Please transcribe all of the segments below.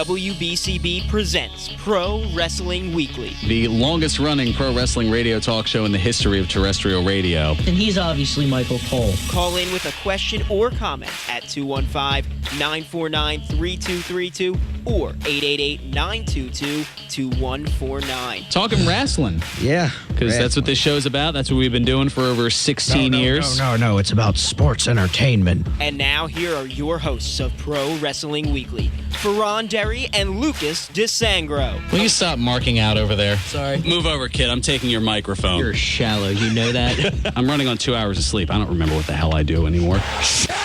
WBCB presents Pro Wrestling Weekly. The longest-running pro wrestling radio talk show in the history of terrestrial radio. And he's obviously Michael Cole. Call in with a question or comment at 215-949-3232 or 888-922-2149. Talking wrestling. Yeah. Because that's what this show's about. That's what we've been doing for over 16 years. No. It's about sports entertainment. And now here are your hosts of Pro Wrestling Weekly, Fearon Derry and Lucas DeSangro. Will you stop marking out over there? Sorry. Move over, kid. I'm taking your microphone. You're shallow. You know that? I'm running on 2 hours of sleep. I don't remember what the hell I do anymore. Shut up!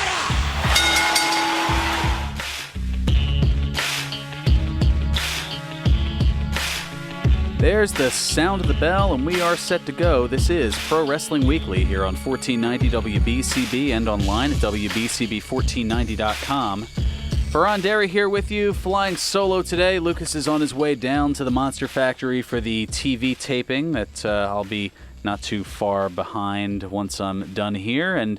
There's the sound of the bell, and we are set to go. This is Pro Wrestling Weekly here on 1490 WBCB and online at WBCB1490.com. Fearon Derry here with you, flying solo today. Lucas is on his way down to the Monster Factory for the TV taping that I'll be not too far behind once I'm done here. And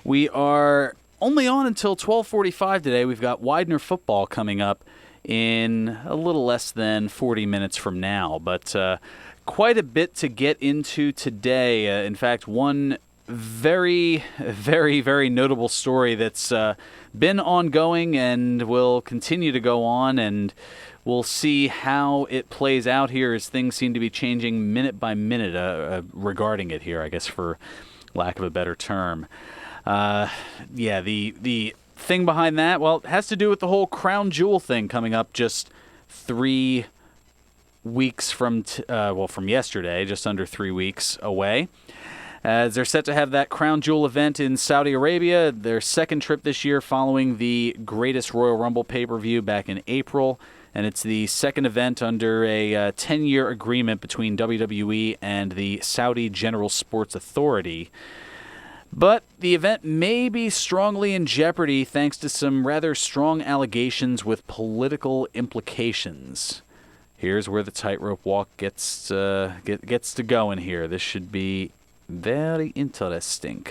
we are only on until 12:45 today. We've got Widener football coming up in a little less than 40 minutes from now. But quite a bit to get into today. In fact, one very, very, very notable story that's been ongoing and will continue to go on, and we'll see how it plays out here as things seem to be changing minute by minute regarding it here, I guess, for lack of a better term. The thing behind that, well, it has to do with the whole crown jewel thing coming up just 3 weeks from yesterday, just under 3 weeks away. As they're set to have that crown jewel event in Saudi Arabia, their second trip this year following the Greatest Royal Rumble pay-per-view back in April, and it's the second event under a 10-year agreement between WWE and the Saudi General Sports Authority. But the event may be strongly in jeopardy thanks to some rather strong allegations with political implications. Here's where the tightrope walk gets to go in here. This should be very interesting.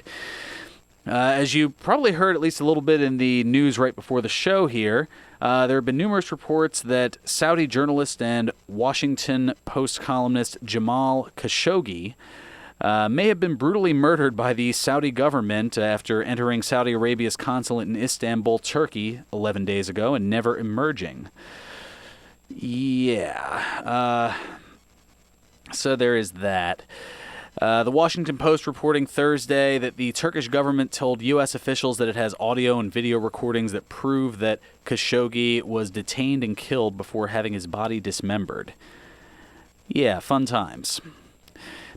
As you probably heard at least a little bit in the news right before the show here, there have been numerous reports that Saudi journalist and Washington Post columnist Jamal Khashoggi may have been brutally murdered by the Saudi government after entering Saudi Arabia's consulate in Istanbul, Turkey, 11 days ago and never emerging. Yeah. So there is that. The Washington Post reporting Thursday that the Turkish government told U.S. officials that it has audio and video recordings that prove that Khashoggi was detained and killed before having his body dismembered. Yeah, fun times.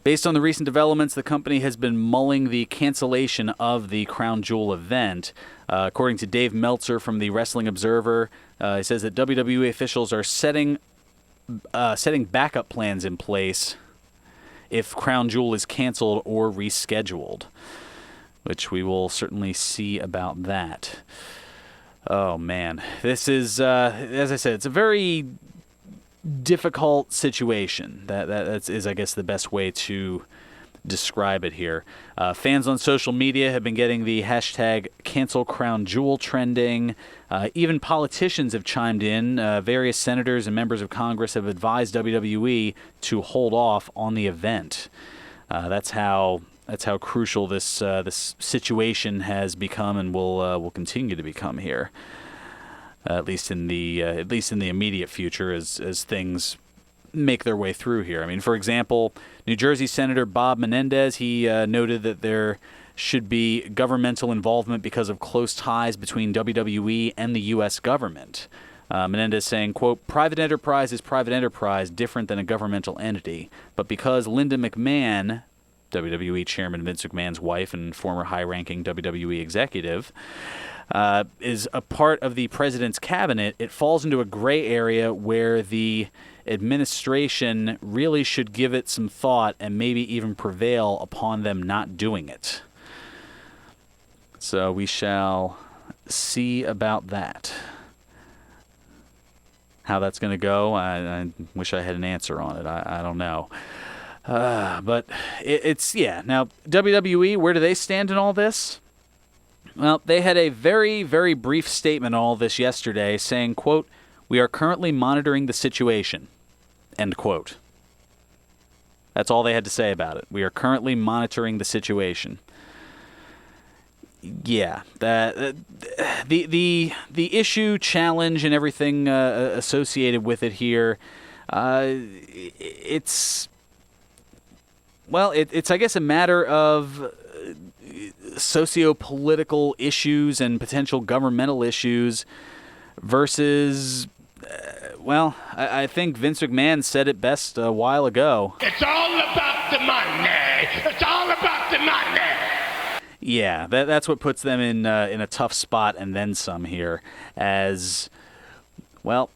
Based on the recent developments, the company has been mulling the cancellation of the Crown Jewel event. According to Dave Meltzer from the Wrestling Observer, he says that WWE officials are setting backup plans in place if Crown Jewel is canceled or rescheduled, which we will certainly see about that. Oh, man. This is, as I said, it's a very difficult situation. That is, I guess, the best way to describe it here. Fans on social media have been getting the hashtag #CancelCrownJewel trending. Even politicians have chimed in. Various senators and members of Congress have advised WWE to hold off on the event. That's how crucial this situation has become and will continue to become here. At least in the immediate future, as things make their way through here. I mean, for example, New Jersey Senator Bob Menendez, he noted that there should be governmental involvement because of close ties between WWE and the U.S. government. Menendez saying, quote, "Private enterprise is private enterprise, different than a governmental entity. But because Linda McMahon, WWE Chairman Vince McMahon's wife and former high-ranking WWE executive, is a part of the president's cabinet, it falls into a gray area where the administration really should give it some thought and maybe even prevail upon them not doing it." So we shall see about that. How that's going to go, I wish I had an answer on it. I don't know. But it's Now, WWE, where do they stand in all this? Well, they had a very, very brief statement on all this yesterday saying, quote, We are currently monitoring the situation. End quote. That's all they had to say about it. We are currently monitoring the situation. Yeah, the issue, challenge, and everything associated with it here, it's I guess a matter of socio-political issues and potential governmental issues versus, I think Vince McMahon said it best a while ago. It's all about the money. It's all about the money. Yeah, that's what puts them in a tough spot and then some here. As well,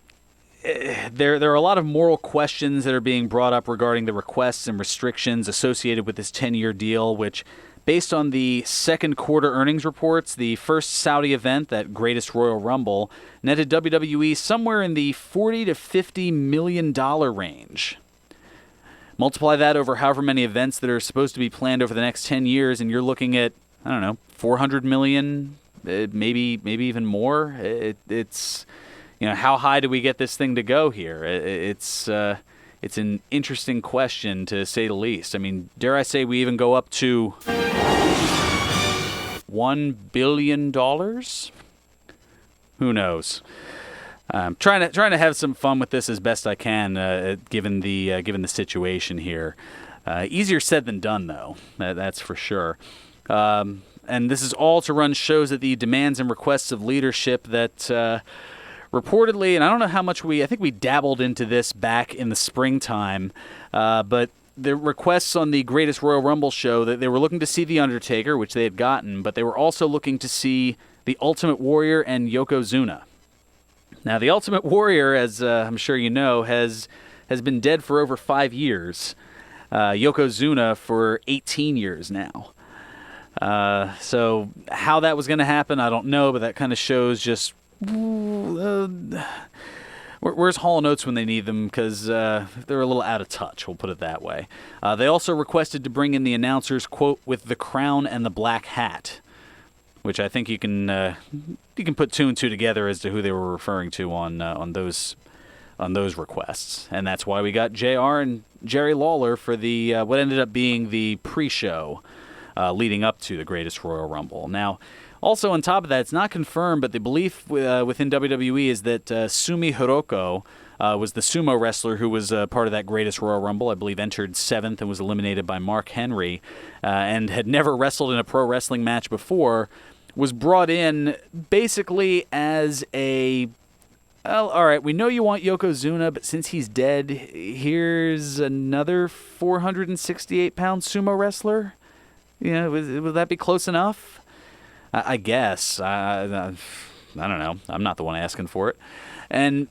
there are a lot of moral questions that are being brought up regarding the requests and restrictions associated with this 10-year deal, which, based on the second quarter earnings reports, the first Saudi event, that Greatest Royal Rumble, netted WWE somewhere in the $40 to $50 million range. Multiply that over however many events that are supposed to be planned over the next 10 years, and you're looking at, I don't know, 400 million, maybe even more. It's, how high do we get this thing to go here? It's an interesting question, to say the least. I mean, dare I say we even go up to $1 billion? Who knows? Trying to have some fun with this as best I can, given the situation here. Easier said than done, though. That's for sure. And this is all to run shows at the demands and requests of leadership that reportedly, and I don't know how much I think we dabbled into this back in the springtime, but the requests on the Greatest Royal Rumble show, that they were looking to see The Undertaker, which they had gotten, but they were also looking to see The Ultimate Warrior and Yokozuna. Now, The Ultimate Warrior, as I'm sure you know, has been dead for over 5 years. Yokozuna for 18 years now. So how that was going to happen, I don't know, but that kind of shows just where's Hall & Oates when they need them, because they're a little out of touch, we'll put it that way. They also requested to bring in the announcers, quote, with the crown and the black hat, which I think you can put two and two together as to who they were referring to on those requests, and that's why we got JR and Jerry Lawler for the what ended up being the pre-show leading up to the Greatest Royal Rumble. Now, also on top of that, it's not confirmed, but the belief within WWE is that Sumi Hiroko was the sumo wrestler who was part of that Greatest Royal Rumble. I believe entered 7th and was eliminated by Mark Henry, and had never wrestled in a pro wrestling match before. Was brought in basically as a, well, all right, we know you want Yokozuna, but since he's dead, here's another 468-pound sumo wrestler. Would that be close enough? I guess. I don't know. I'm not the one asking for it. And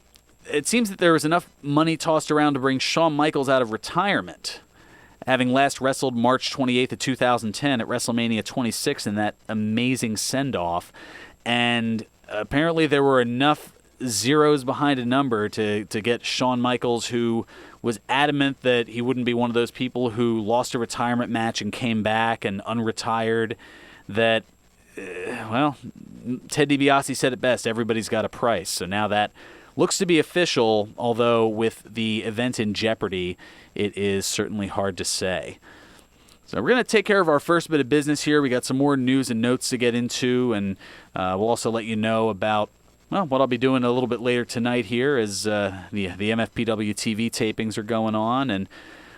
it seems that there was enough money tossed around to bring Shawn Michaels out of retirement, having last wrestled March 28th of 2010 at WrestleMania 26 in that amazing send-off. And apparently there were enough zeros behind a number to get Shawn Michaels, who was adamant that he wouldn't be one of those people who lost a retirement match and came back and unretired, that, Ted DiBiase said it best, everybody's got a price. So now that looks to be official, although with the event in jeopardy, it is certainly hard to say. So we're going to take care of our first bit of business here. We got some more news and notes to get into, and we'll also let you know about what I'll be doing a little bit later tonight here as the MFPW TV tapings are going on. And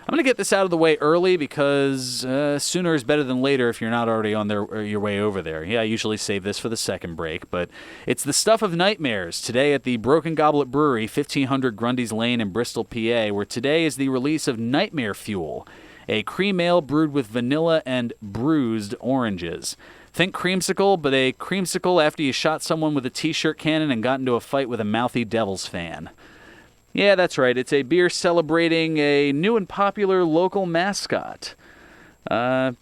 I'm going to get this out of the way early because sooner is better than later if you're not already on your way over there. Yeah, I usually save this for the second break, but it's the stuff of nightmares today at the Broken Goblet Brewery, 1500 Grundy's Lane in Bristol, PA, where today is the release of Nightmare Fuel, a cream ale brewed with vanilla and bruised oranges. Think creamsicle, but a creamsicle after you shot someone with a t-shirt cannon and got into a fight with a mouthy Devils fan. Yeah, that's right. It's a beer celebrating a new and popular local mascot. I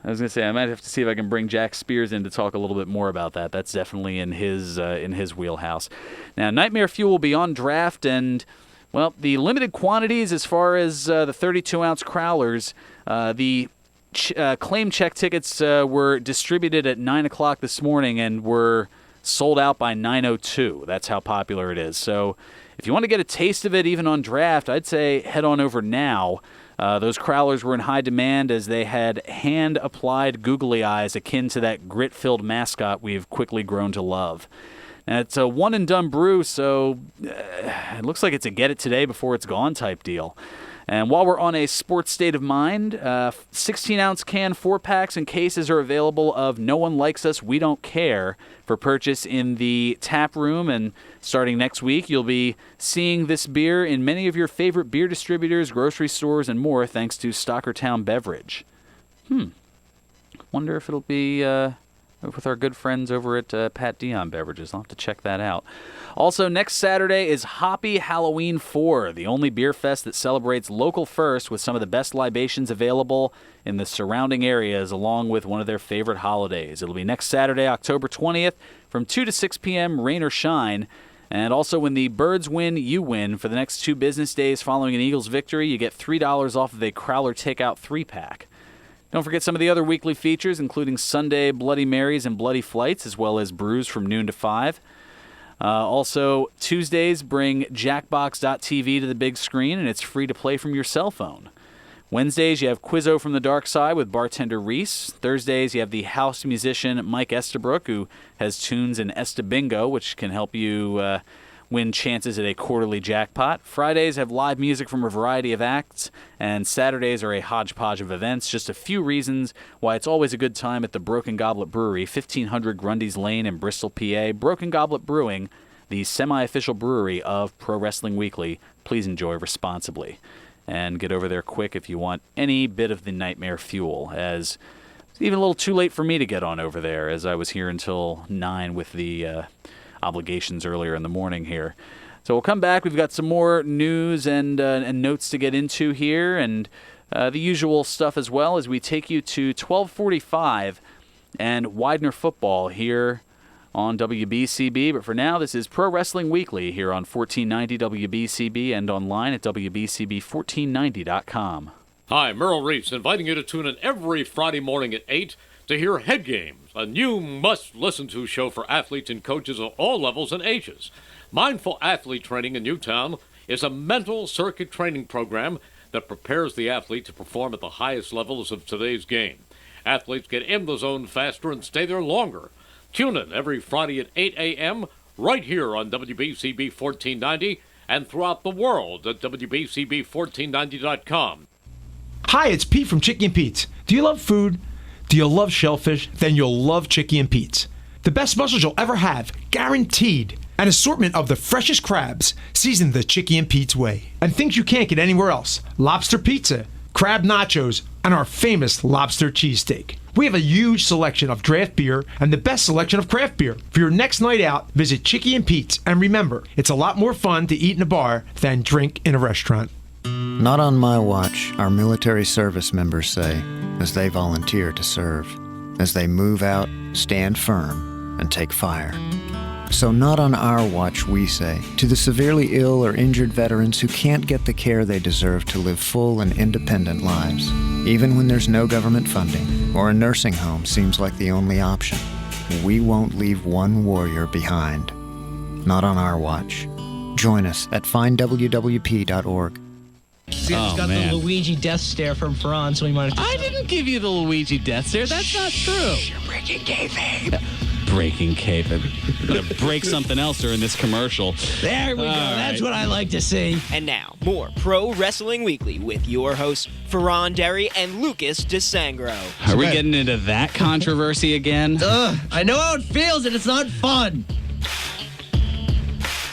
was going to say, I might have to see if I can bring Jack Spears in to talk a little bit more about that. That's definitely in his wheelhouse. Now, Nightmare Fuel will be on draft, and, the limited quantities as far as the 32-ounce crowlers, the claim check tickets were distributed at 9 o'clock this morning and were sold out by 9:02. That's how popular it is. So if you want to get a taste of it, even on draft, I'd say head on over now. Those crowlers were in high demand as they had hand-applied googly eyes akin to that grit-filled mascot we've quickly grown to love. And it's a one-and-done brew, so it looks like it's a get-it-today-before-it's-gone type deal. And while we're on a sports state of mind, 16-ounce can 4-packs and cases are available of No One Likes Us, We Don't Care for purchase in the tap room. And starting next week, you'll be seeing this beer in many of your favorite beer distributors, grocery stores, and more, thanks to Stockertown Beverage. Wonder if it'll be with our good friends over at Pat Dion Beverages. I'll have to check that out. Also, next Saturday is Hoppy Halloween 4, the only beer fest that celebrates local first with some of the best libations available in the surrounding areas, along with one of their favorite holidays. It'll be next Saturday, October 20th, from 2 to 6 p.m., rain or shine. And also, when the Birds win, you win. For the next 2 business days following an Eagles victory, you get $3 off of a Crowler Takeout 3-pack. Don't forget some of the other weekly features, including Sunday Bloody Marys and Bloody Flights, as well as brews from noon to 5. Also, Tuesdays bring Jackbox.tv to the big screen, and it's free to play from your cell phone. Wednesdays, you have Quizzo from the Dark Side with bartender Reese. Thursdays, you have the house musician Mike Estabrook, who has tunes in Esta Bingo, which can help you win chances at a quarterly jackpot. Fridays have live music from a variety of acts, and Saturdays are a hodgepodge of events. Just a few reasons why it's always a good time at the Broken Goblet Brewery, 1500 Grundy's Lane in Bristol, PA. Broken Goblet Brewing, the semi-official brewery of Pro Wrestling Weekly. Please enjoy responsibly. And get over there quick if you want any bit of the nightmare fuel, as it's even a little too late for me to get on over there, as I was here until 9 with the obligations earlier in the morning here. So we'll come back. We've got some more news and notes to get into here, and the usual stuff as well, as we take you to 12:45 and Widener football here on WBCB. But for now, this is Pro Wrestling Weekly here on 1490 WBCB and online at WBCB1490.com. Hi, Merrill Reese, inviting you to tune in every Friday morning at 8 to hear Head Games, a new must-listen-to show for athletes and coaches of all levels and ages. Mindful Athlete Training in Newtown is a mental circuit training program that prepares the athlete to perform at the highest levels of today's game. Athletes get in the zone faster and stay there longer. Tune in every Friday at 8 a.m. right here on WBCB 1490 and throughout the world at WBCB1490.com. Hi, it's Pete from Chicky and Pete's. Do you love food? Do you love shellfish? Then you'll love Chicky and Pete's. The best mussels you'll ever have, guaranteed. An assortment of the freshest crabs, seasoned the Chicky and Pete's way. And things you can't get anywhere else. Lobster pizza, crab nachos, and our famous lobster cheesesteak. We have a huge selection of draft beer and the best selection of craft beer. For your next night out, visit Chicky and Pete's. And remember, it's a lot more fun to eat in a bar than drink in a restaurant. Not on my watch, our military service members say, as they volunteer to serve, as they move out, stand firm, and take fire. So not on our watch, we say, to the severely ill or injured veterans who can't get the care they deserve to live full and independent lives, even when there's no government funding or a nursing home seems like the only option. We won't leave one warrior behind. Not on our watch. Join us at findwwp.org. Got the Luigi death stare from Fearon, so we might have to... I didn't give you the Luigi death stare. That's not true. You're breaking kayfabe. Breaking kayfabe. We're gonna break something else during this commercial. There we go. That's what I like to see. And now, more Pro Wrestling Weekly with your hosts, Fearon Derry and Lucas DeSangro. Are we getting into that controversy again? I know how it feels, and it's not fun.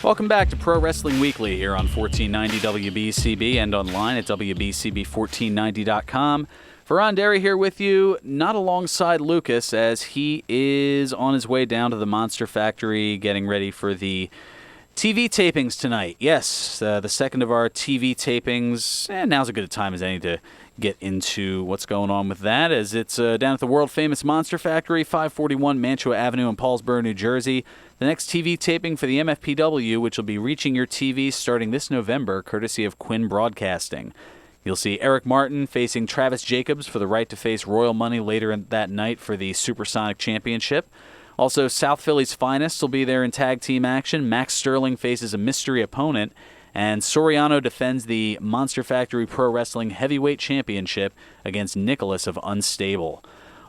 Welcome back to Pro Wrestling Weekly here on 1490 WBCB and online at WBCB1490.com. Fearon Derry here with you, not alongside Lucas, as he is on his way down to the Monster Factory getting ready for the TV tapings tonight. Yes, the second of our TV tapings, and now's as good a time as any to get into what's going on with that, as it's down at the world-famous Monster Factory, 541 Mantua Avenue in Paulsboro, New Jersey. The next TV taping for the MFPW, which will be reaching your TV starting this November, courtesy of Quinn Broadcasting. You'll see Eric Martin facing Travis Jacobs for the right to face Royal Money later that night for the Supersonic Championship. Also, South Philly's Finest will be there in tag team action. Max Sterling faces a mystery opponent, and Soriano defends the Monster Factory Pro Wrestling Heavyweight Championship against Nicholas of Unstable.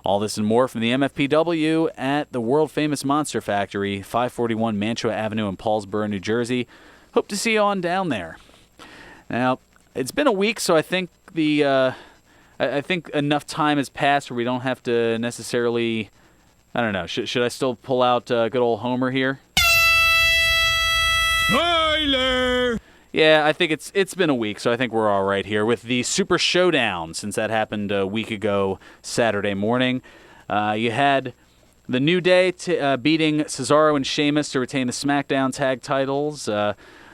All this and more from the MFPW at the world-famous Monster Factory, 541 Mantua Avenue in Paulsboro, New Jersey. Hope to see you on down there. Now, it's been a week, so I think I think enough time has passed where we don't have to necessarily, I don't know, should I still pull out good old Homer here? Spoiler! Yeah, I think it's been a week, so I think we're all right here with the Super Showdown, since that happened a week ago Saturday morning. You had the New Day beating Cesaro and Sheamus to retain the SmackDown tag titles.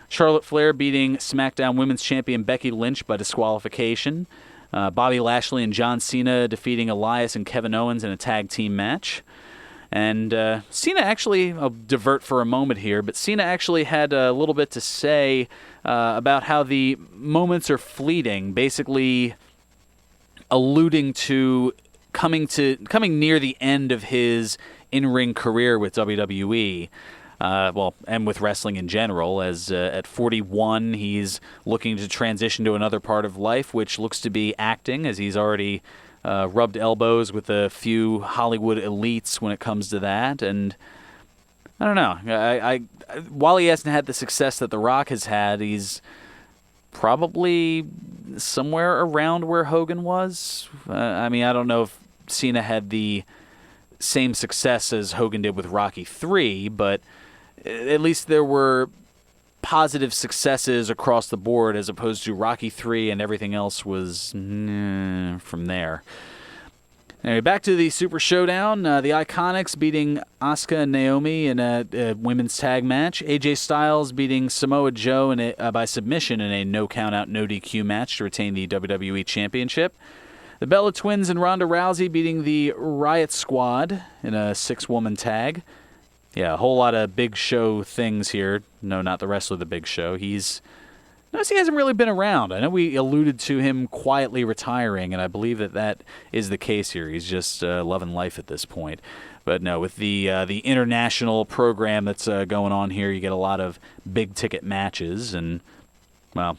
Charlotte Flair beating SmackDown Women's Champion Becky Lynch by disqualification. Bobby Lashley and John Cena defeating Elias and Kevin Owens in a tag team match. And Cena actually, I'll divert for a moment here, but Cena actually had a little bit to say about how the moments are fleeting, basically alluding to coming near the end of his in-ring career with WWE. And with wrestling in general, as at 41, he's looking to transition to another part of life, which looks to be acting, as he's already rubbed elbows with a few Hollywood elites when it comes to that. And I don't know. While he hasn't had the success that The Rock has had, he's probably somewhere around where Hogan was. I don't know if Cena had the same success as Hogan did with Rocky III, but at least there were positive successes across the board, as opposed to Rocky III and everything else was from there. Anyway, back to the Super Showdown. The Iconics beating Asuka and Naomi in a women's tag match. AJ Styles beating Samoa Joe by submission in a no count-out, no DQ match to retain the WWE Championship. The Bella Twins and Ronda Rousey beating the Riot Squad in a 6-woman tag. Yeah, a whole lot of Big Show things here. No, not the wrestler, the Big Show. He hasn't really been around. I know we alluded to him quietly retiring, and I believe that is the case here. He's just loving life at this point. But no, with the international program that's going on here, you get a lot of big-ticket matches, and, well,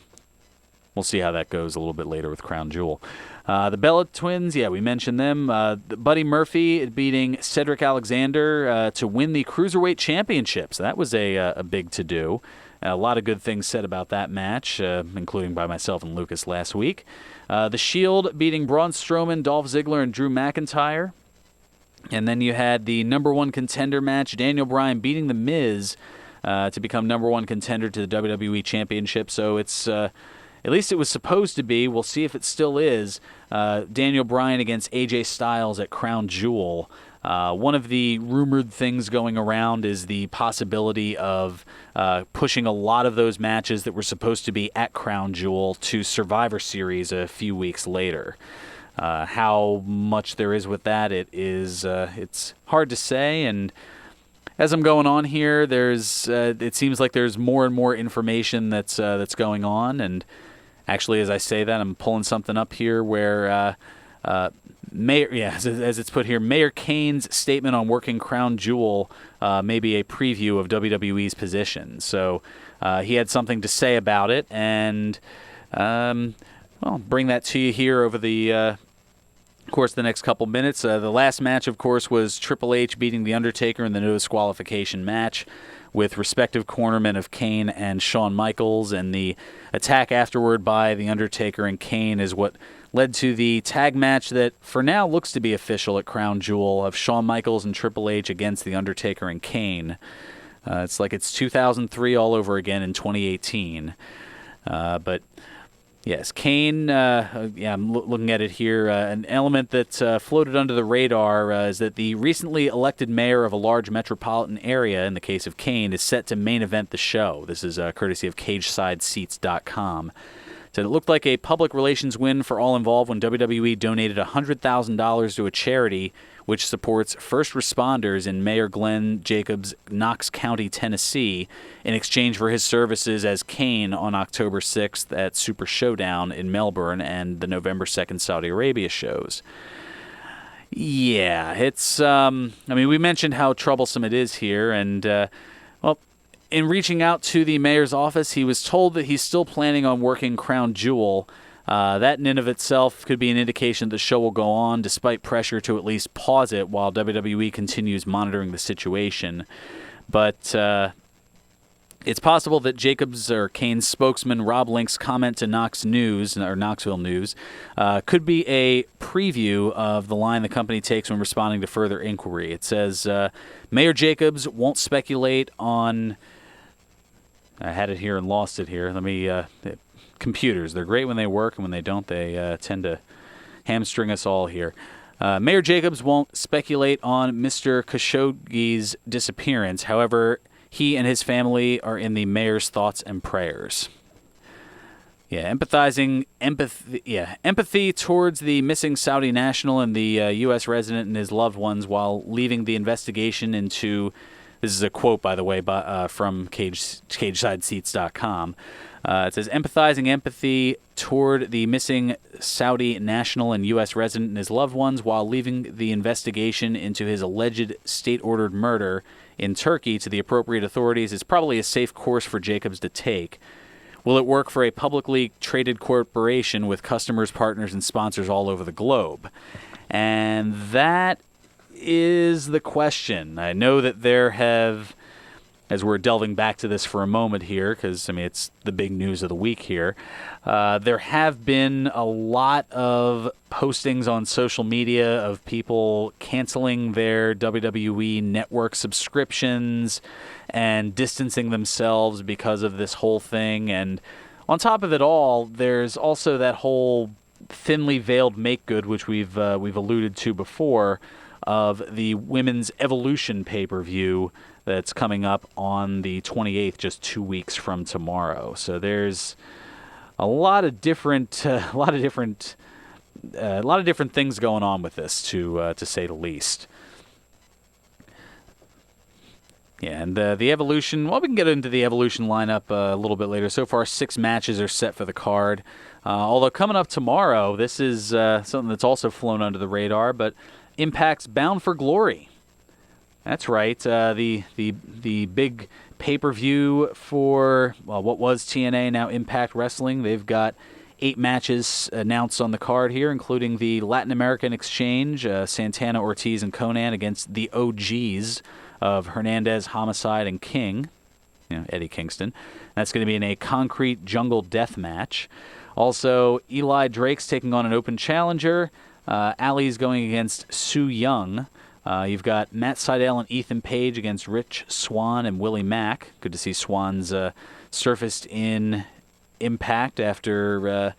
we'll see how that goes a little bit later with Crown Jewel. The Bella Twins, yeah, we mentioned them. Buddy Murphy beating Cedric Alexander to win the Cruiserweight Championship. So that was a big to-do. A lot of good things said about that match, including by myself and Lucas last week. The Shield beating Braun Strowman, Dolph Ziggler, and Drew McIntyre. And then you had the number one contender match, Daniel Bryan beating The Miz to become number one contender to the WWE Championship. So it's... at least it was supposed to be. We'll see if it still is. Daniel Bryan against AJ Styles at Crown Jewel. One of the rumored things going around is the possibility of pushing a lot of those matches that were supposed to be at Crown Jewel to Survivor Series a few weeks later. How much there is with that, it's hard to say. And as I'm going on here, it seems like there's more and more information that's going on. And actually, as I say that, I'm pulling something up here where as it's put here, Mayor Kane's statement on working Crown Jewel may be a preview of WWE's position. So he had something to say about it, and I'll bring that to you here over the course the next couple minutes. The last match, of course, was Triple H beating The Undertaker in the no disqualification match, with respective cornermen of Kane and Shawn Michaels, and the attack afterward by The Undertaker and Kane is what led to the tag match that for now looks to be official at Crown Jewel of Shawn Michaels and Triple H against The Undertaker and Kane. It's like it's 2003 all over again in 2018. But yes, Kane, I'm looking at it here. An element that floated under the radar is that the recently elected mayor of a large metropolitan area, in the case of Kane, is set to main event the show. This is courtesy of CagesideSeats.com. Said it looked like a public relations win for all involved when WWE donated $100,000 to a charity which supports first responders in Mayor Glenn Jacobs' Knox County, Tennessee, in exchange for his services as Kane on October 6th at Super Showdown in Melbourne and the November 2nd Saudi Arabia shows. Yeah, it's, I mean, we mentioned how troublesome it is here, and, well, in reaching out to the mayor's office, he was told that he's still planning on working Crown Jewel. That in and of itself could be an indication that the show will go on, despite pressure to at least pause it while WWE continues monitoring the situation. But it's possible that Jacobs or Kane's spokesman Rob Link's comment to Knoxville News could be a preview of the line the company takes when responding to further inquiry. It says, Mayor Jacobs won't speculate on... I had it here and lost it here. Let me... computers, they're great when they work, and when they don't, they tend to hamstring us all here. Mayor Jacobs won't speculate on Mr. Khashoggi's disappearance. However, he and his family are in the mayor's thoughts and prayers. Empathy towards the missing Saudi national and the U.S. resident and his loved ones while leaving the investigation into... This is a quote, by the way, from CageSideSeats.com. It says, empathizing empathy toward the missing Saudi national and U.S. resident and his loved ones while leaving the investigation into his alleged state-ordered murder in Turkey to the appropriate authorities is probably a safe course for Jacobs to take. Will it work for a publicly traded corporation with customers, partners, and sponsors all over the globe? And that is the question. I know that there have... As we're delving back to this for a moment here, because, I mean, it's the big news of the week here, there have been a lot of postings on social media of people canceling their WWE Network subscriptions and distancing themselves because of this whole thing. And on top of it all, there's also that whole thinly veiled make-good, which we've alluded to before, of the Women's Evolution pay-per-view that's coming up on the 28th, just 2 weeks from tomorrow. So there's a lot of different things going on with this, to say the least. Yeah, and the Evolution, well, we can get into the Evolution lineup a little bit later. So far, 6 matches are set for the card. Although coming up tomorrow, this is something that's also flown under the radar, but Impact's Bound for Glory. That's right. The big pay-per-view for, well, what was TNA, now Impact Wrestling. They've got 8 matches announced on the card here, including the Latin American Exchange, Santana, Ortiz, and Conan against the OGs of Hernandez, Homicide, and King, Eddie Kingston. That's going to be in a concrete jungle death match. Also, Eli Drake's taking on an open challenger. Ali's going against Su Yung. You've got Matt Sydal and Ethan Page against Rich Swann and Willie Mack. Good to see Swann's surfaced in Impact after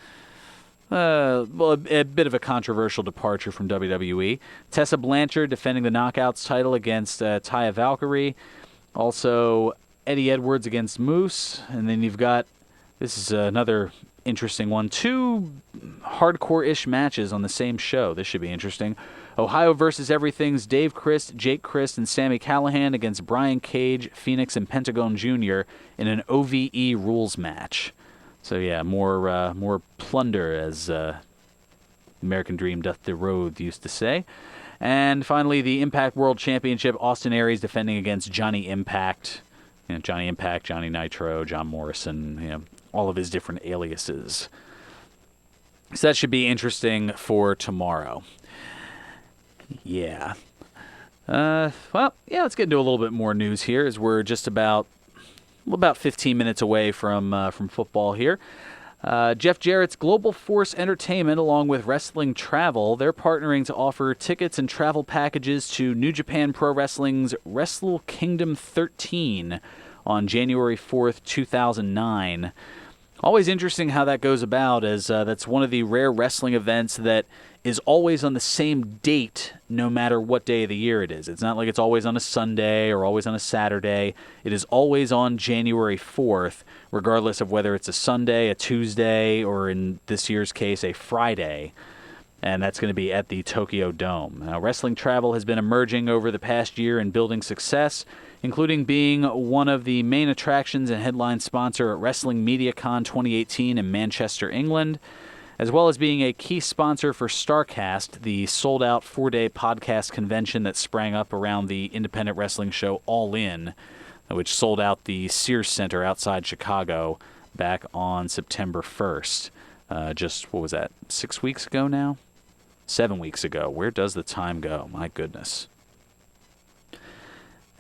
a bit of a controversial departure from WWE. Tessa Blanchard defending the Knockouts title against Taya Valkyrie. Also, Eddie Edwards against Moose. And then you've got, this is another interesting one, 2 hardcore-ish matches on the same show. This should be interesting. Ohio versus Everything's Dave Christ, Jake Christ, and Sami Callihan against Brian Cage, Phoenix, and Pentagon Jr. in an OVE rules match. So yeah, more plunder, as American Dream doth the road used to say. And finally, the Impact World Championship, Austin Aries defending against Johnny Impact. Johnny Impact, Johnny Nitro, John Morrison, all of his different aliases. So that should be interesting for tomorrow. Yeah. Let's get into a little bit more news here, as we're just about 15 minutes away from football here. Jeff Jarrett's Global Force Entertainment, along with Wrestling Travel, they're partnering to offer tickets and travel packages to New Japan Pro Wrestling's Wrestle Kingdom 13 on January 4th, 2009. Always interesting how that goes about, as that's one of the rare wrestling events that is always on the same date no matter what day of the year it is. It's not like it's always on a Sunday or always on a Saturday. It is always on January 4th, regardless of whether it's a Sunday, a Tuesday, or in this year's case, a Friday. And that's going to be at the Tokyo Dome. Now, Wrestling Travel has been emerging over the past year and building success, including being one of the main attractions and headline sponsor at Wrestling MediaCon 2018 in Manchester, England. as well as being a key sponsor for StarCast, the sold-out 4-day podcast convention that sprang up around the independent wrestling show All In, which sold out the Sears Center outside Chicago back on September 1st. Just, what was that, 6 weeks ago now? 7 weeks ago. Where does the time go? My goodness.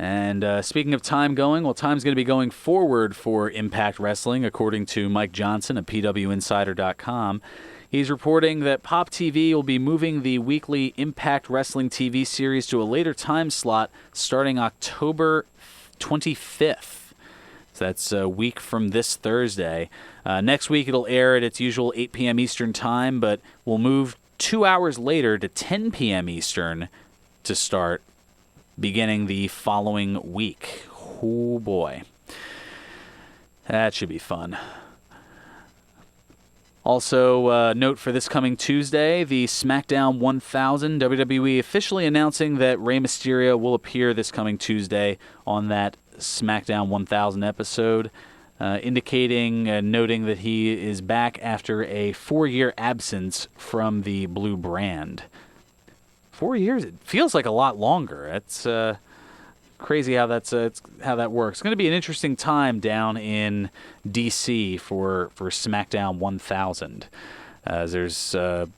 And speaking of time going, well, time's going to be going forward for Impact Wrestling, according to Mike Johnson of PWInsider.com. He's reporting that Pop TV will be moving the weekly Impact Wrestling TV series to a later time slot starting October 25th. So that's a week from this Thursday. Next week it'll air at its usual 8 p.m. Eastern time, but will move 2 hours later to 10 p.m. Eastern to start beginning the following week. Oh boy. That should be fun. Also, note for this coming Tuesday, the SmackDown 1000, WWE officially announcing that Rey Mysterio will appear this coming Tuesday on that SmackDown 1000 episode, indicating, noting that he is back after a 4-year absence from the blue brand. 4 years? It feels like a lot longer. It's crazy how how that works. It's going to be an interesting time down in D.C. for SmackDown 1000. There's a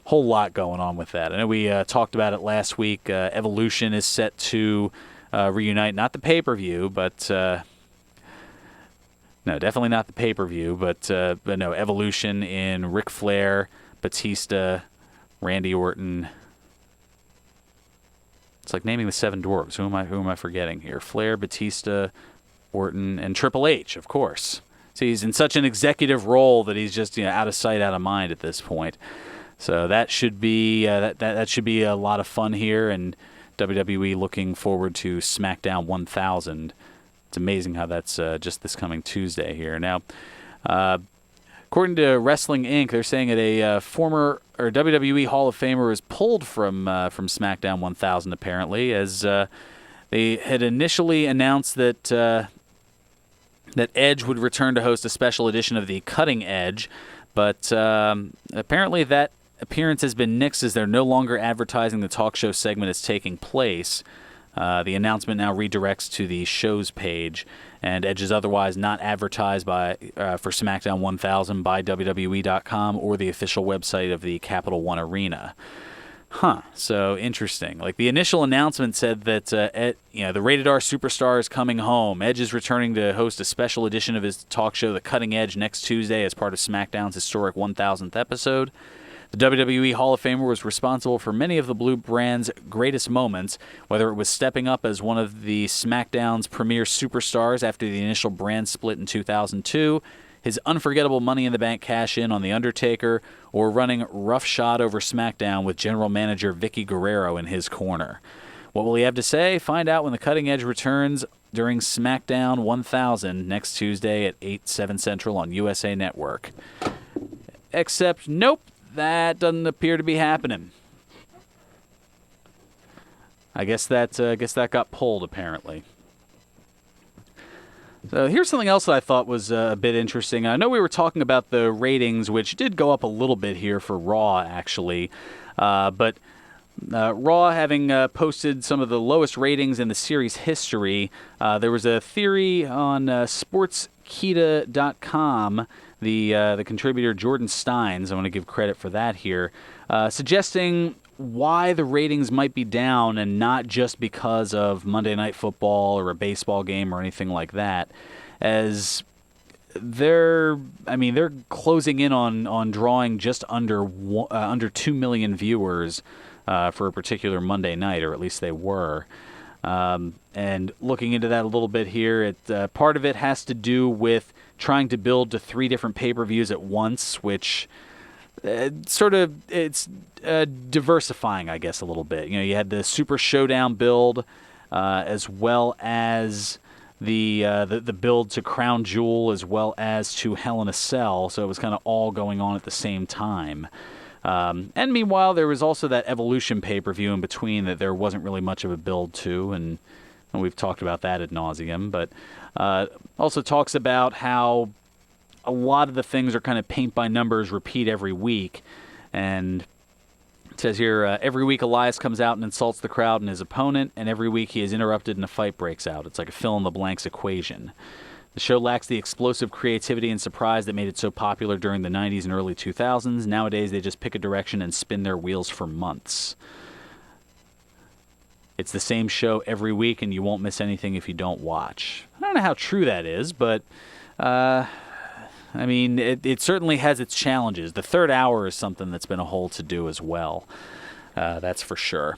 whole lot going on with that. I know we talked about it last week. Evolution is set to reunite, not the pay-per-view, but no, definitely not the pay-per-view, but no, Evolution in Ric Flair, Batista, Randy Orton. It's like naming the Seven Dwarves. Who am I forgetting here? Flair, Batista, Orton, and Triple H, of course. So he's in such an executive role that he's just out of sight, out of mind at this point. So that should be that should be a lot of fun here, and WWE looking forward to SmackDown 1000. It's amazing how that's just this coming Tuesday here. Now, according to Wrestling Inc., they're saying that a former or WWE Hall of Famer was pulled from SmackDown 1000 apparently, as they had initially announced that that Edge would return to host a special edition of the Cutting Edge, but apparently that appearance has been nixed as they're no longer advertising the talk show segment as taking place. The announcement now redirects to the show's page, and Edge is otherwise not advertised by for SmackDown 1000 by WWE.com or the official website of the Capital One Arena. So interesting. Like, the initial announcement said that the Rated R Superstar is coming home. Edge is returning to host a special edition of his talk show, The Cutting Edge, next Tuesday as part of SmackDown's historic 1000th episode. The WWE Hall of Famer was responsible for many of the Blue Brand's greatest moments, whether it was stepping up as one of the SmackDown's premier superstars after the initial brand split in 2002, his unforgettable Money in the Bank cash-in on The Undertaker, or running roughshod over SmackDown with general manager Vicky Guerrero in his corner. What will he have to say? Find out when The Cutting Edge returns during SmackDown 1000 next Tuesday at 8, 7 Central on USA Network. Except, nope. That doesn't appear to be happening. I guess that got pulled, apparently. So here's something else that I thought was a bit interesting. I know we were talking about the ratings, which did go up a little bit here for Raw, actually. But Raw having posted some of the lowest ratings in the series history, there was a theory on Sportskita.com. The contributor Jordan Steins, I want to give credit for that here, suggesting why the ratings might be down and not just because of Monday Night Football or a baseball game or anything like that, as they're closing in on drawing just under 2 million viewers for a particular Monday night, or at least they were. And looking into that a little bit here, part of it has to do with trying to build to 3 different pay-per-views at once, which it's diversifying, I guess, a little bit. You had the Super Showdown build, as well as the build to Crown Jewel, as well as to Hell in a Cell, so it was kind of all going on at the same time. And meanwhile, there was also that Evolution pay-per-view in between that there wasn't really much of a build to, and we've talked about that ad nauseum. But also talks about how a lot of the things are kind of paint by numbers, repeat every week. And it says here, every week Elias comes out and insults the crowd and his opponent, and every week he is interrupted and a fight breaks out. It's like a fill-in-the-blanks equation. The show lacks the explosive creativity and surprise that made it so popular during the 90s and early 2000s. Nowadays, they just pick a direction and spin their wheels for months. It's the same show every week, and you won't miss anything if you don't watch. I don't know how true that is, but I mean, it certainly has its challenges. The third hour is something that's been a whole to-do as well. That's for sure.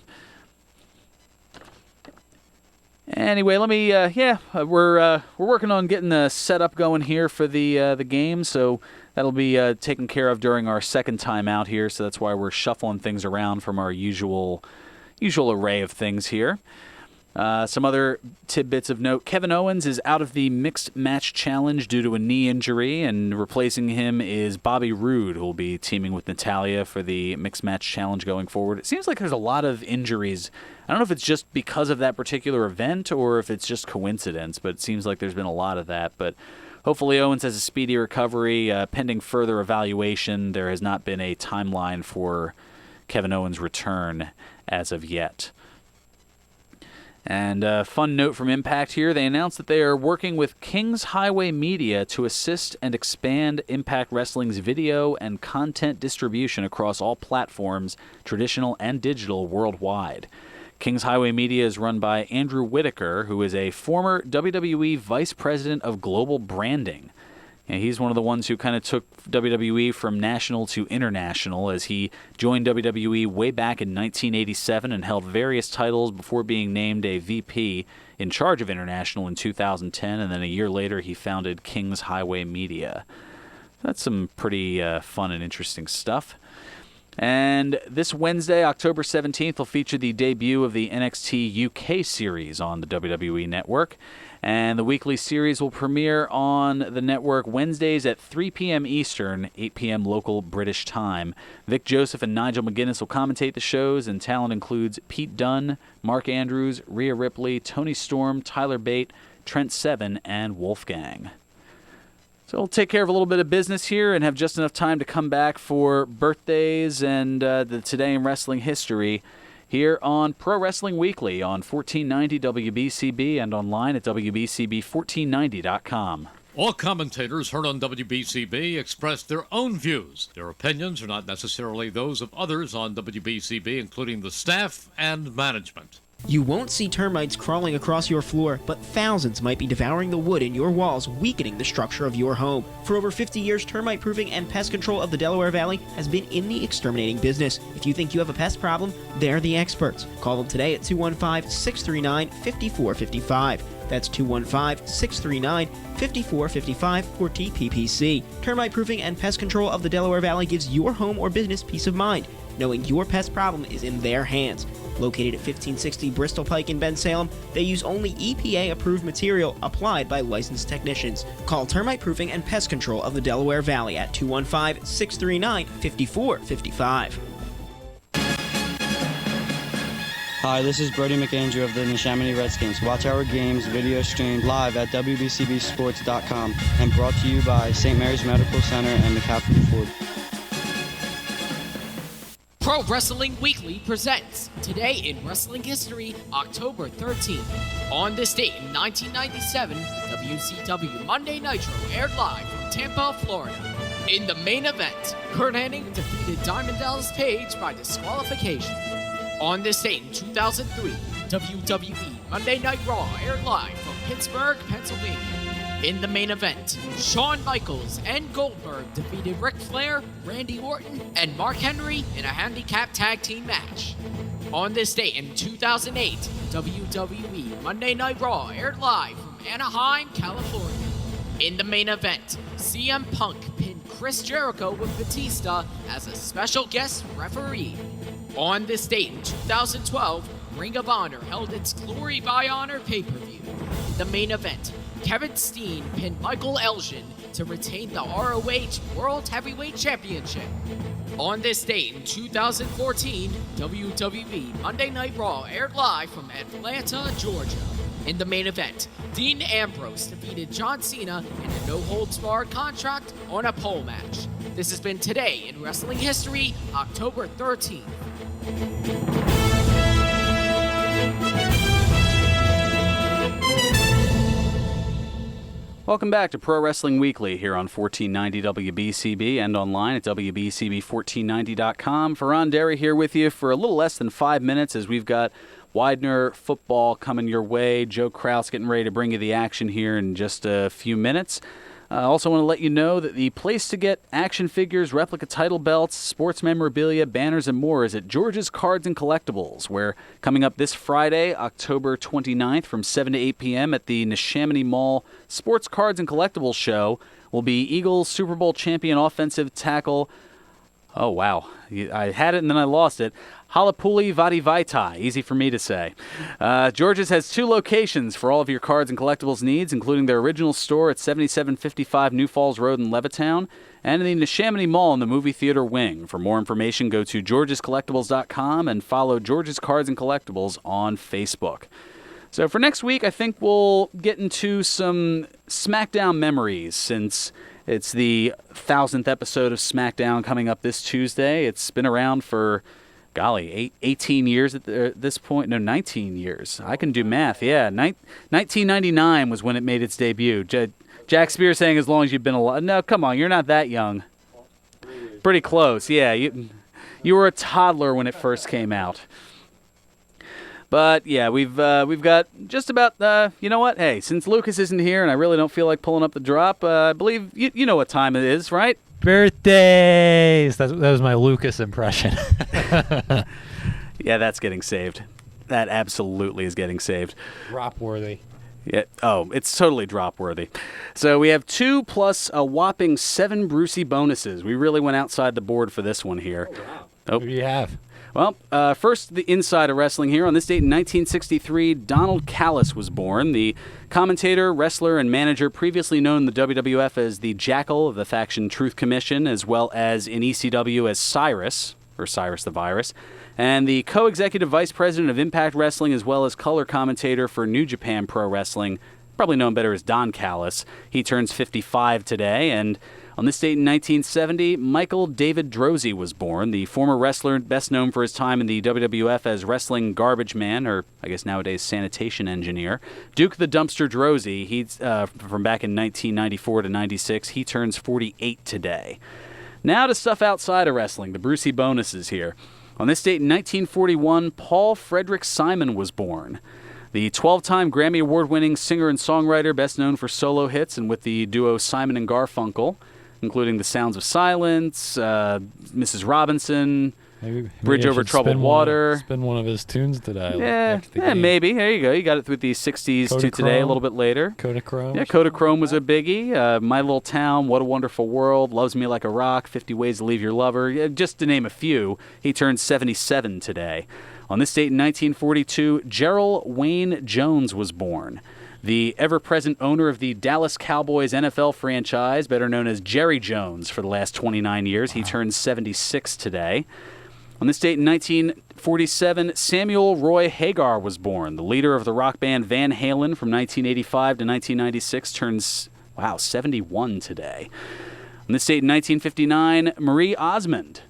Anyway, let me, we're working on getting the setup going here for the game, so that'll be taken care of during our second time out here, so that's why we're shuffling things around from our usual array of things here. Some other tidbits of note. Kevin Owens is out of the Mixed Match Challenge due to a knee injury, and replacing him is Bobby Roode, who will be teaming with Natalya for the Mixed Match Challenge going forward. It seems like there's a lot of injuries. I don't know if it's just because of that particular event or if it's just coincidence, but it seems like there's been a lot of that. But hopefully Owens has a speedy recovery. Pending further evaluation, there has not been a timeline for Kevin Owens' return as of yet. And a fun note from Impact here, they announced that they are working with Kings Highway Media to assist and expand Impact Wrestling's video and content distribution across all platforms, traditional and digital, worldwide. Kings Highway Media is run by Andrew Whitaker, who is a former WWE Vice President of Global Branding. And he's one of the ones who kind of took WWE from national to international, as he joined WWE way back in 1987 and held various titles before being named a VP in charge of international in 2010, and then a year later he founded Kings Highway Media. That's some pretty fun and interesting stuff. And this Wednesday, October 17th, will feature the debut of the NXT UK series on the WWE Network. And the weekly series will premiere on the network Wednesdays at 3 p.m. Eastern, 8 p.m. local British time. Vic Joseph and Nigel McGuinness will commentate the shows, and talent includes Pete Dunne, Mark Andrews, Rhea Ripley, Tony Storm, Tyler Bate, Trent Seven, and Wolfgang. So we'll take care of a little bit of business here and have just enough time to come back for birthdays and the Today in Wrestling history here on Pro Wrestling Weekly on 1490 WBCB and online at WBCB1490.com. All commentators heard on WBCB express their own views. Their opinions are not necessarily those of others on WBCB, including the staff and management. You won't see termites crawling across your floor, but thousands might be devouring the wood in your walls, weakening the structure of your home. For over 50 years, Termite Proofing and Pest Control of the Delaware Valley has been in the exterminating business. If you think you have a pest problem, they're the experts. Call them today at 215-639-5455. That's 215-639-5455 for TPPC. Termite Proofing and Pest Control of the Delaware Valley gives your home or business peace of mind, knowing your pest problem is in their hands. Located at 1560 Bristol Pike in Bensalem, they use only EPA-approved material applied by licensed technicians. Call Termite Proofing and Pest Control of the Delaware Valley at 215-639-5455. Hi, this is Brody McAndrew of the Neshaminy Redskins. Watch our games video streamed live at WBCBsports.com and brought to you by St. Mary's Medical Center and McCaffrey Ford. Pro Wrestling Weekly presents Today in Wrestling History, October 13th. On this date in 1997, WCW Monday Nitro aired live from Tampa, Florida. In the main event, Kurt Hennig defeated Diamond Dallas Page by disqualification. On this date in 2003, WWE Monday Night Raw aired live from Pittsburgh, Pennsylvania. In the main event, Shawn Michaels and Goldberg defeated Ric Flair, Randy Orton, and Mark Henry in a handicap tag team match. On this date in 2008, WWE Monday Night Raw aired live from Anaheim, California. In the main event, CM Punk pinned Chris Jericho with Batista as a special guest referee. On this date in 2012, Ring of Honor held its Glory by Honor pay-per-view. In the main event, Kevin Steen pinned Michael Elgin to retain the ROH World Heavyweight Championship. On this date in 2014, WWE Monday Night Raw aired live from Atlanta, Georgia. In the main event, Dean Ambrose defeated John Cena in a no-holds-barred contract on a pole match. This has been Today in Wrestling History, October 13th. Welcome back to Pro Wrestling Weekly here on 1490 WBCB and online at WBCB1490.com. Fearon Derry here with you for a little less than 5 minutes as we've got Widener football coming your way. Joe Kraus getting ready to bring you the action here in just a few minutes. I also want to let you know that the place to get action figures, replica title belts, sports memorabilia, banners, and more is at George's Cards and Collectibles, where coming up this Friday, October 29th from 7 to 8 p.m. at the Neshaminy Mall Sports Cards and Collectibles Show will be Eagles Super Bowl champion offensive tackle. Oh, wow. I had it and then I lost it. Halapuli Vadivaitai, easy for me to say. George's has 2 locations for all of your cards and collectibles needs, including their original store at 7755 New Falls Road in Levittown, and in the Neshaminy Mall in the movie theater wing. For more information, go to georgescollectibles.com and follow George's Cards and Collectibles on Facebook. So for next week, I think we'll get into some SmackDown memories, since it's the 1000th episode of SmackDown coming up this Tuesday. It's been around for, 18 years at this point. No, 19 years. I can do math. Yeah, 1999 was when it made its debut. Jack Spear saying as long as you've been alive. No, come on, you're not that young. Pretty close. Yeah, you were a toddler when it first came out. But yeah, we've got just about you know what? Hey, since Lucas isn't here and I really don't feel like pulling up the drop, I believe you know what time it is, right? Birthdays. That was my Lucas impression. Yeah, that's getting saved. That absolutely is getting saved. Drop worthy. Yeah. Oh, it's totally drop worthy. So we have 2 plus a whopping 7 Brucey bonuses. We really went outside the board for this one here. Oh, wow. Oh. Who do you have? Well, first, the inside of wrestling here. On this date in 1963, Donald Callis was born. The commentator, wrestler, and manager previously known in the WWF as the Jackal of the faction Truth Commission, as well as in ECW as Cyrus, or Cyrus the Virus, and the co-executive vice president of Impact Wrestling, as well as color commentator for New Japan Pro Wrestling, probably known better as Don Callis. He turns 55 today, and on this date in 1970, Michael David Droese was born, the former wrestler best known for his time in the WWF as Wrestling Garbage Man, or I guess nowadays Sanitation Engineer. Duke the Dumpster Droese, he's from back in 1994 to 96, he turns 48 today. Now to stuff outside of wrestling, the Brucey bonuses here. On this date in 1941, Paul Frederick Simon was born. The 12-time Grammy Award-winning singer and songwriter, best known for solo hits and with the duo Simon and Garfunkel, including The Sounds of Silence, Mrs. Robinson, maybe Bridge Over Troubled Water. Spin one of his tunes today. Yeah, maybe. There you go. You got it with the 60s to today, a little bit later. Kodachrome. Yeah, Kodachrome was a biggie. My Little Town, What a Wonderful World, Loves Me Like a Rock, 50 Ways to Leave Your Lover. Yeah, just to name a few. He turned 77 today. On this date in 1942, Gerald Wayne Jones was born. The ever-present owner of the Dallas Cowboys NFL franchise, better known as Jerry Jones for the last 29 years. He turns 76 today. On this date in 1947, Samuel Roy Hagar was born. The leader of the rock band Van Halen from 1985 to 1996 turns, 71 today. On this date in 1959, Marie Osmond.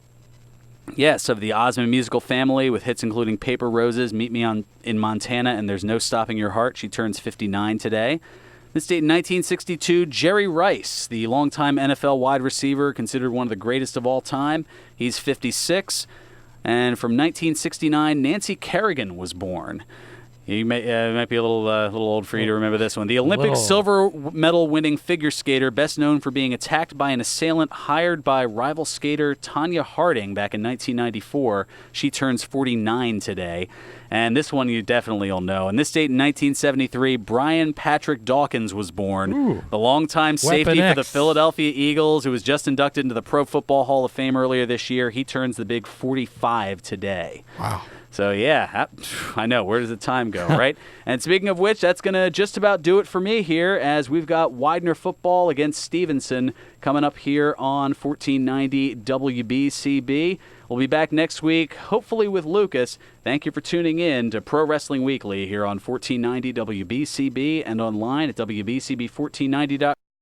Yes, of the Osmond musical family, with hits including Paper Roses, Meet Me in Montana, and There's No Stopping Your Heart. She turns 59 today. This date in 1962, Jerry Rice, the longtime NFL wide receiver, considered one of the greatest of all time. He's 56. And from 1969, Nancy Kerrigan was born. You might be a little old for you to remember this one. The Olympic silver medal winning figure skater, best known for being attacked by an assailant hired by rival skater Tanya Harding back in 1994. She turns 49 today. And this one you definitely will know. And this date in 1973, Brian Patrick Dawkins was born. Ooh. The longtime safety for the Philadelphia Eagles, who was just inducted into the Pro Football Hall of Fame earlier this year. He turns the big 45 today. Wow. So, yeah, I know. Where does the time go, right? And speaking of which, that's going to just about do it for me here, as we've got Widener football against Stevenson coming up here on 1490 WBCB. We'll be back next week, hopefully with Lucas. Thank you for tuning in to Pro Wrestling Weekly here on 1490 WBCB and online at WBCB1490.com.